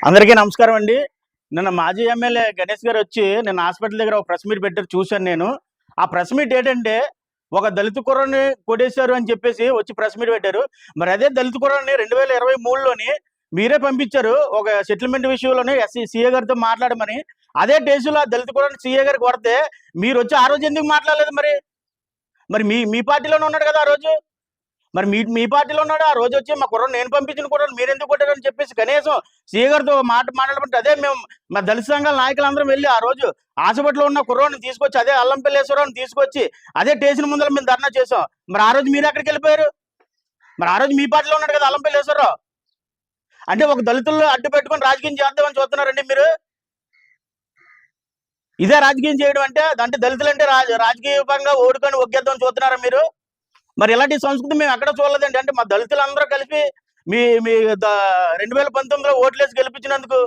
అందరికీ నమస్కారం అండి. నిన్న మాజీ ఎమ్మెల్యే గణేష్ గారు వచ్చి నిన్న హాస్పిటల్ దగ్గర ఒక ప్రెస్ మీట్ పెట్టారు, చూశాను నేను. ఆ ప్రెస్ మీట్ ఏంటంటే ఒక దళిత కుర్రాడిని కొట్టేశారు అని చెప్పేసి వచ్చి ప్రెస్ మీట్ పెట్టారు. మరి అదే దళిత కుర్రాడిని 2023లోని మీరే పంపించారు ఒక సెటిల్మెంట్ విషయంలోనే సీఏ గారితో మాట్లాడమని. అదే డేస్లో ఆ దళిత కుర్రాడిని సీఏ గారికి కొడితే మీరు వచ్చి ఆ రోజు ఎందుకు మాట్లాడలేదు? మరి మరి మీ మీ పార్టీలోనే ఉన్నాడు కదా ఆ రోజు. మరి మీ పార్టీలో ఉన్నాడు. ఆ రోజు వచ్చి మా కుర్రాడు నేను పంపించిన కుర్రాడు మీరు ఎందుకు కొట్టారని చెప్పేసి కనీసం సీఏ గారితో మాట్లాడమంటే అదే మేము మా దళిత సంఘాల నాయకులందరం వెళ్ళి ఆ రోజు హాస్పిటల్లో ఉన్న కుర్రాడిని తీసుకొచ్చి అదే అల్లంపల్లేశ్వరరావుని తీసుకొచ్చి అదే స్టేషన్ ముందర మేము ధర్నా చేసాం. మరి ఆ రోజు మీరు ఎక్కడికి వెళ్ళిపోయారు? మరి ఆ రోజు మీ పార్టీలో ఉన్నాడు కదా అల్లంపల్లేశ్వరరావు. అంటే ఒక దళితుల్లో అడ్డు పెట్టుకొని రాజకీయం చేద్దామని చూస్తున్నారండి మీరు. ఇదే రాజకీయం చేయడం అంటే దళితులంటే రాజకీయంగా ఓడుకొని ఒగ్గేద్దామని చూస్తున్నారా మీరు? మరి ఇలాంటి సంస్కృతి మేము ఎక్కడ చూడలేదండి. అంటే మా దళితులందరూ కలిపి మీ మీ 2019లో ఓట్లేసి గెలిపించినందుకు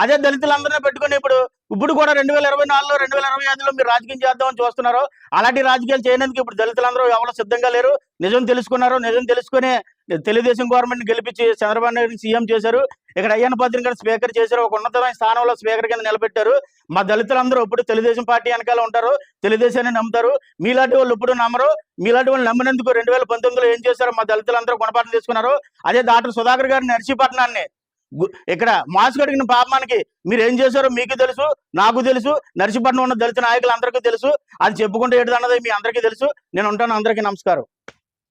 అదే దళితులందరినీ పెట్టుకొని ఇప్పుడు కూడా 2024లో 2025లో మీరు రాజకీయం చేద్దామని చూస్తున్నారు. అలాంటి రాజకీయాలు చేయడానికి ఇప్పుడు దళితులందరూ ఎవరు సిద్ధంగా లేరు. నిజం తెలుసుకున్నారు. నిజం తెలుసుకుని తెలుగుదేశం గవర్నమెంట్ గెలిపించి చంద్రబాబు నాయుడు సీఎం చేశారు. ఇక్కడ అయ్యన్న పాత్రుని గారు స్పీకర్ చేశారు. ఒక ఉన్నతమైన స్థానంలో స్పీకర్ కింద నిలబెట్టారు. మా దళితులందరూ ఇప్పుడు తెలుగుదేశం పార్టీ వెనకాల ఉంటారు, తెలుగుదేశాన్ని నమ్ముతారు. మీలాంటి వాళ్ళు ఇప్పుడు నమ్మరు. మీలాంటి వాళ్ళు నమ్మినందుకు 2019లో ఏం చేశారో మా దళితులందరూ గుణపాఠం తీసుకున్నారు. అదే డాక్టర్ సుధాకర్ గారి నర్సీపట్నాన్ని ఇక్కడ మాస్క్ అడిగిన పాపానికి మీరు ఏం చేశారో మీకు తెలుసు, నాకు తెలుసు, నర్సీపట్నం ఉన్న దళిత నాయకులు అందరికీ తెలుసు. అది చెప్పుకుంటే ఏంటన్నది మీ అందరికీ తెలుసు. నేను ఉంటాను. అందరికీ నమస్కారం.